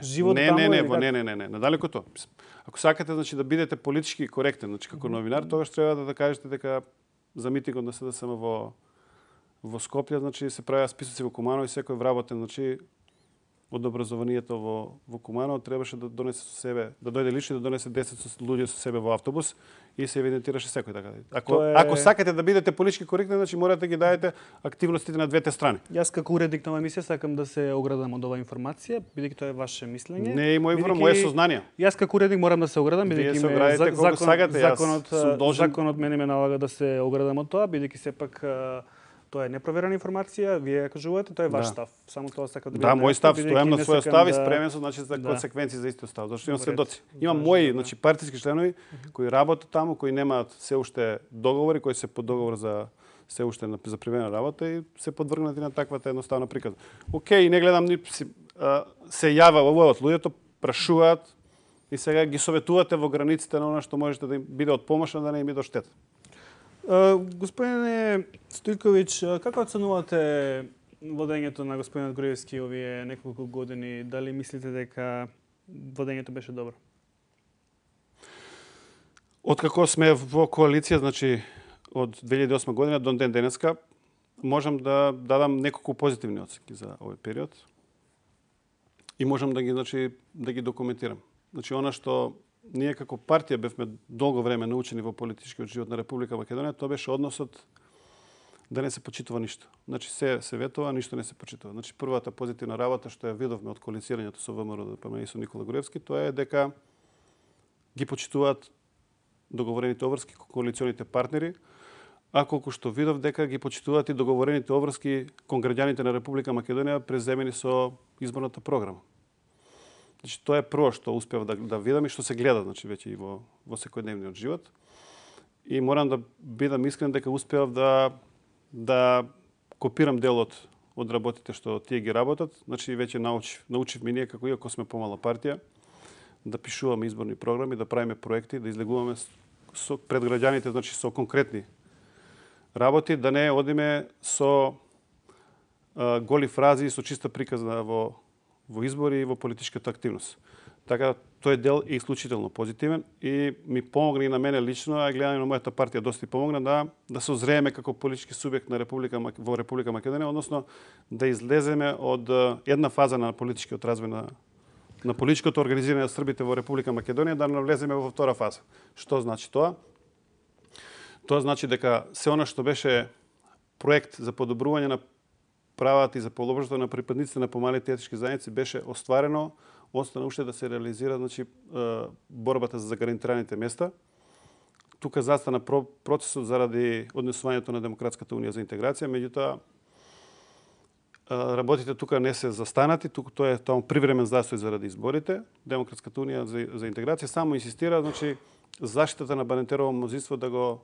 живот Не, надалеку тоа. Ако сакате значи да бидете политички коректен, значи како новинар, тогаш треба да кажете дека за митингот на СДСМ во Скопје, значи се правеа списоци во Куманово и секој вработен, значи од образованието во Куманово требаше да донесе со себе, да дојде лично да донесе 10 луѓе со себе во автобус и се евидентираше секој така. Ако сакате да бидете политички коректни, значи морате да ги дадете активностите на двете страни. Јас како уредник на оваа емисија сакам да се оградам од оваа информација, бидејќи тоа е ваше мислење. Не е моје сознание. Јас како уредник морам да се оградам, бидејќи законот мене ме налага да се оградам од тоа, бидејќи сепак тоа е непроверена информација, вие кажувате, тоа е ваш став. Само тоа сакам да бидам. Да, мој став, стојам на својот став и спремен сум значи за консеквенции за истиот став, зашто имам сведоци. Имам мои, значи партиски членови кои работат таму, кои немаат се уште договори, кои се под договор за се уште за привремена работа и се подвргнати на таквата едноставна приказна. Океј, не гледам ни се јава овој од луѓето, прашуваат и сега ги советувате во границите на она што можете да им биде од помош, да не им биде од штета. Господине Стојковиќ, како оценувате водењето на господинот Груевски овие неколку години? Дали мислите дека водењето беше добро? Откако сме во коалиција, значи од 2008 година до ден денеска, можам да дадам неколку позитивни оценки за овој период и можам да ги документирам. Значи она што ние како партија бевме долго време научени во политичкиот живот на Република Македонија, тоа беше односот да не се почитува ништо. Значи се ветува, ништо не се почитува. Значи првата позитивна работа што ја видовме од коалицирањето со ВМРО ДПМН и со Никола Груевски, тоа е дека ги почитуваат договорените обврски коалиционите партнери, а колку што видов дека ги почитуваат и договорените обврски кон граѓаните на Република Македонија преземени со изборната програма. Значи тоа е прво што успев да видам и што се гледа значи веќе и во секојдневниот живот. И морам да бидам искрен дека успеав да копирам дел од работите што тие ги работат. Значи веќе научивме ние како иако сме помала партија да пишуваме изборни програми, да правиме проекти, да излегуваме пред граѓаните значи со конкретни работи, да не одиме со голи фрази и со чиста приказна во избори и во политичката активност. Така тој дел е исклучително позитивен и ми помогна и на мене лично, а гледам и на мојата партија доста и помогна да се озрееме како политички субјект на во Република Македонија, односно да излеземе од една фаза на политичкиот развој на политичкото организирање на Србите во Република Македонија, да навлеземе во втора фаза. Што значи тоа? Тоа значи дека се она што беше проект за подобрување на правата и за полобржата на припадниците на помалите етнички заедници беше остварено, остана уште да се реализира значи борбата за гарантираните места. Тука застана процесот заради однесувањето на Демократската унија за интеграција, меѓутоа работите тука не се застанати, тука тоа е привремен застој заради изборите. Демократската унија за интеграција само инсистира значи заштитата на Банетерово мнозинство да го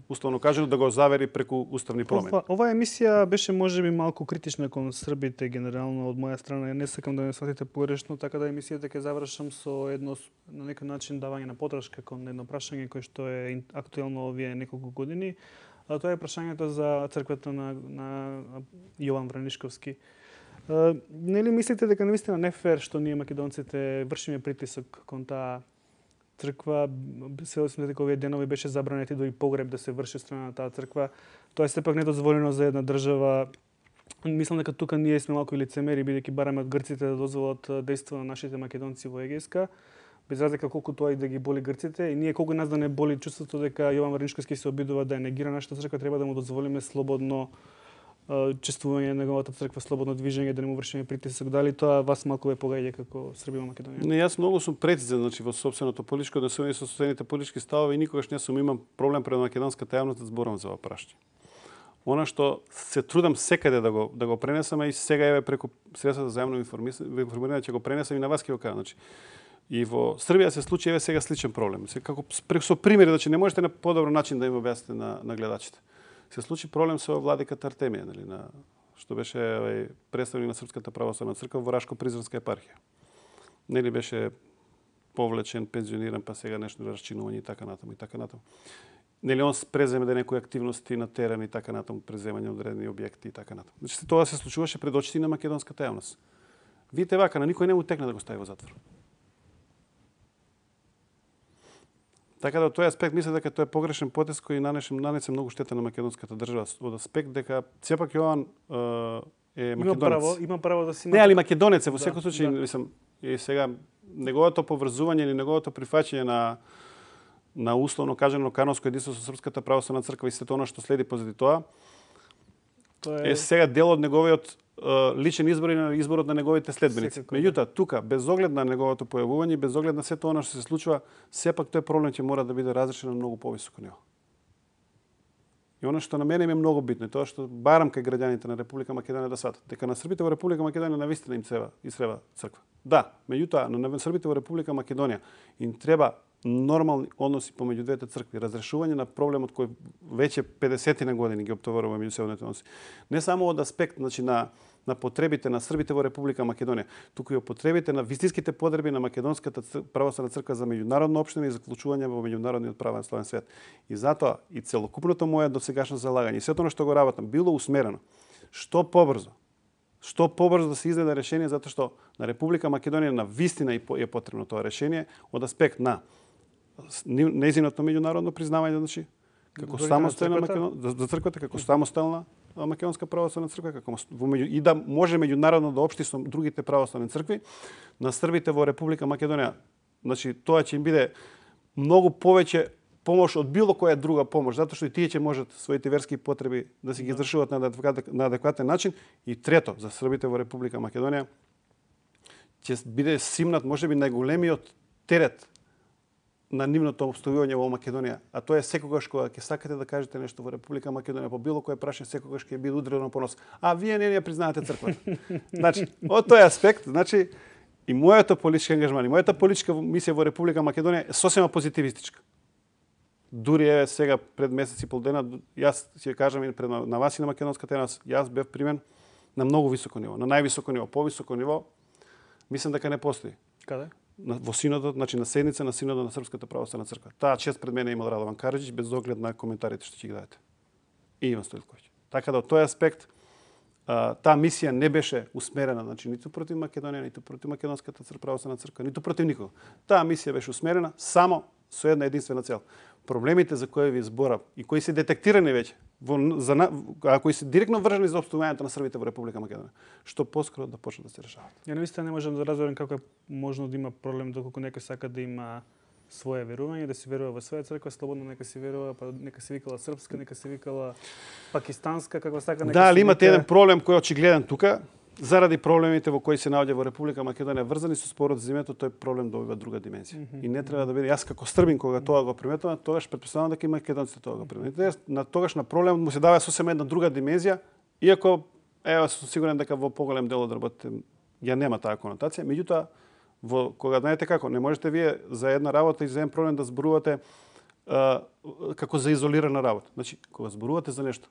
условно кажано да го завери преку уставни промени. Ова емисија беше можеби малку критична кон србите генерално од моја страна. Не сакам да ме сватите погрешно, така да емисијата ќе завршам со едно на некој начин давање на подршка кон едно прашање кое што е актуелно овие неколку години. А тоа е прашањето за црквата на Јован Вранишковски. Нели мислите дека навистина не фер што ние македонците вршиме притисок кон таа црква, се сме дека овие денови беше забранети дури погреб да се врши страна на таа црква. Тоа е сепак недозволено за една држава. Мислам дека тука ние сме малку лицемери, бидејќи бараме од грците да дозволат дејство на нашите македонци во Егејска, без разлика колку тоа и да ги боли грците, и ние колку нас да не боли чувството дека Јован Вранишковски се обидува да ја негира нашата црква, треба да му дозволиме слободно чествување на неговата црква, слободно движење, да не му вршиме притисок. Дали тоа вас малку ве погаѓа како Срби во Македонија? Не, јас многу сум прецизен значи во сопственото политичко однесување со сопствените политички ставови и никогаш не сум имам проблем пред македонската јавност да зборам за ова прашање. Она што се трудам секаде да го пренесам и сега еве преку средствата за јавно информирање ќе го пренесам и на вас ќе го кажам. Значи и во Србија се случи еве сега сличен проблем. Се како со примери, значи не можете на подобро начин да им објасните на гледачите. Се случи проблем со владиката Артемија, нели, што беше представник на Српската православна црква во Рашко-Призранска епархија. Нели беше повлечен, пензиониран, па сега нешто расчинување и така натаму и така натаму. Нели он преземе да некои активности на терен и така натаму, преземање одредени објекти и така натаму. Значи тоа се случуваше пред очите на македонската јавност. Видите вака, на никој не му текне да го стави во затвор. Така да, од тој аспект мислам дека тоа е погрешен потез кој нанесе многу штета на македонската држава, од аспект дека сепак Јован е македонец. Има право да си Не, али македонец е во секој случај, мислам, и сега неговото поврзување или неговото прифаќање на условно кажано канонско единство со Српската православна црква и сето она што следи позади тоа, е сега дел од неговиот личен избор и на изборот на неговите следбеници. Меѓутоа, тука, без оглед на неговото појавување, без оглед на сето она што се случува, сепак тој проблем ќе мора да биде разрешен на многу повисоко ниво. И она што на мене е многу битно, тоа што барам кај граѓаните на Република Македонија да сватат, дека на србите во Република Македонија навистина им треба црква. Да, меѓутоа, на србите во Република Македонија им треба нормални односи помеѓу двете цркви, разрешување на проблемот кој веќе 50 години ги оптоварува меѓусебните односи. Не само од аспект, значи на потребите на србите во Република Македонија, туку и потребите на вистинските потреби на македонската православна црква за меѓународно општење и заклучување во меѓународниот правен славен свет. И затоа и целокупното моје досегашно залагање и сето оно што го работам било усмерено што побрзо да се изнајде решение, затоа што на Република Македонија на вистина е потребно тоа решение од аспект на нејзиното меѓународно признавање, значи како самостојна за црквата како самостојна македонска православна црква, и да може меѓународно да општи со другите православни цркви, на србите во Република Македонија, значи тоа ќе им биде многу повеќе помош од било која друга помош, затоа што и тие ќе можат своите верски потреби да си ги извршуваат на адекватен начин. И трето, за србите во Република Македонија ќе биде симнат можеби најголемиот терет на нивното обстојување во Македонија, а тоа е секогаш кога ќе сакате да кажете нешто во Република Македонија по било кој прашање, секогаш ќе биде удрено по нос. А вие не ја признавате црквата. Значи, од тој аспект, значи и мојата политичка ангажман, и мојата политичка мисија во Република Македонија е сосема позитивистичка. Дури е сега пред месец и пол дена, јас ќе кажам и пред на вас и на македонската јавност, јас бев примен на многу високо ниво, на највисоко ниво, повисоко ниво, мислам дека не постои. Каде? Во синодот, значи на седница на синодот на Српската православна црква. Таа чест пред мене имал Радован Караџич, без оглед на коментарите што ќе ги дадете. И Иван Стојлковиќ. Така да од тој аспект таа мисија не беше усмерена, значи ниту против Македонија, ниту против Македонската православна црква, ниту против никого. Таа мисија беше усмерена само со една единствена цел. Проблемите за кои ви зборав и кои се детектирани веќе, а кои се директно врзани за опстојувањето на србите во Република Македонија, што поскоро да почнат да се решават. Ја навистина не можам да разберам како е можно да има проблем доколку некој сака да има свое верување, да си верува во своја црква, слободно нека си верува, па нека се викала српска, нека се викала пакистанска, како сака нека. Да, али имате еден проблем кој е очигледен тука. Заради проблемите во кои се наоѓа во Република Македонија врзани со спорот за земјата, тој проблем добива друга димензија. И не треба да биде, јас како србин кога тоа го приметувам, тогаш претпоставувам дека и македонците тоа го приметуваат. Тогаш на проблем му се дава сосема една друга димензија, иако ева сум сигурен дека во поголем дел од работите ја нема таа конотација, меѓутоа кога знаете како, не можете вие за една работа и за еден проблем да зборувате како за изолирана работа. Значи, кога зборувате за нешто,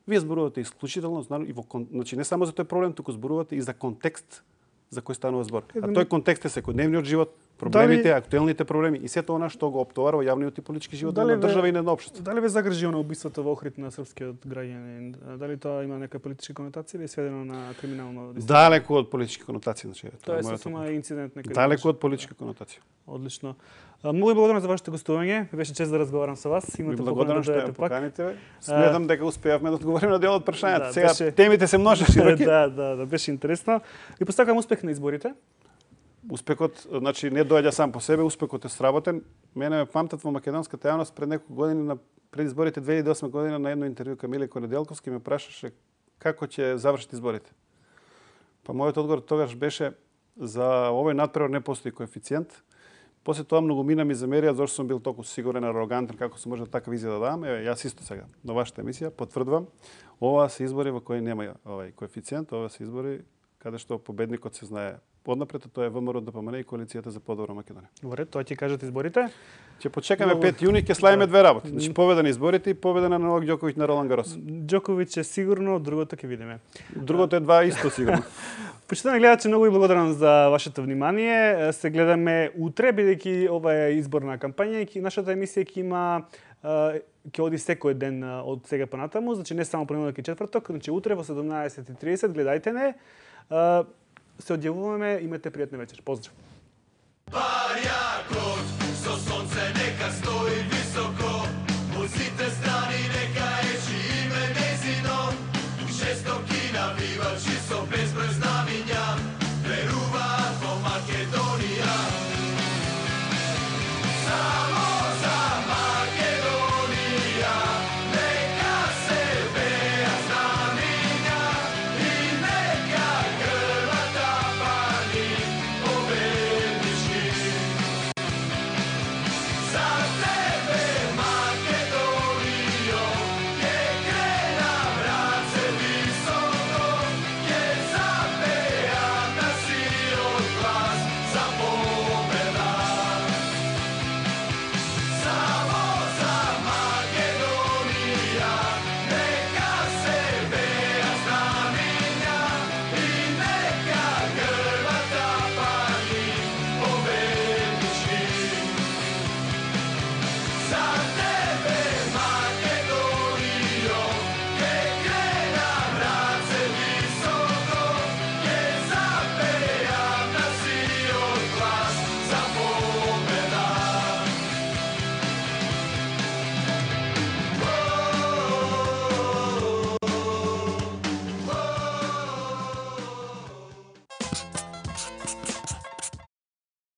вие зборувате исклучително, значи не само за тој проблем, туку зборувате и за контекст за кој станува збор. А тој контекст е секојдневниот живот, проблемите, актуелните проблеми и сето она што го оптоварува јавниот и политички живот на држава и на општество. Дали ве загрижи она убиството во Охрид на српскиот граѓанин? Дали тоа има нека политичка конотација или е сведено на криминално? Далеку од политички конотации, значи тоа е сосема инцидент некаде. Далеку од политичка конотација. Одлично. Многу благодарам за вашето гостување. Беше чест да разговарам со вас. Имате покана да дојдете пак. Сметам дека успеавме да одговориме на дел од прашањата. Сега темите се множат широки. Да, беше интересно. И посакам успех на изборите. Успехот, значи не доаѓа сам по себе, успехот е сработен. Мене ме памтат во македонската јавност пред неколку години пред изборите 2008 година на едно интервју кај Миле Конеделковски ме прашаше како ќе завршат изборите. Па мојот одговор тогаш беше за овој надпревар не постои коефициент. После тоа многу мина ми замерија зашто сум бил толку сигурен, арогантен како се може така визија да дам. Еве јас исто сега на вашата емисија потврдувам, ова се избори во кои нема овој коефициент, ова се избори каде што победникот се знае однапред, тоа е ВМРО ДПМН и коалицијата за подобра Македонија. Добре, тоа ќе кажат изборите. Ќе почекаме 5 јуни, ќе славиме две работи. Значи победа на изборите и победа на Новак Ѓоковиќ на Ролан Гарос. Ѓоковиќ е сигурно, другото ќе видиме. Другото е два исто сигурно. Почитувани гледачи, многу ви благодарам за вашето внимание. Се гледаме утре, бидејќи ова е изборна кампања и нашата емисија ќе има ќе оди секој ден од сега понатаму, значи не само понеделник и четврток, значи утре во 17:30 гледајте не. се одјавуваме. Имате пријатна вечер. Поздрав!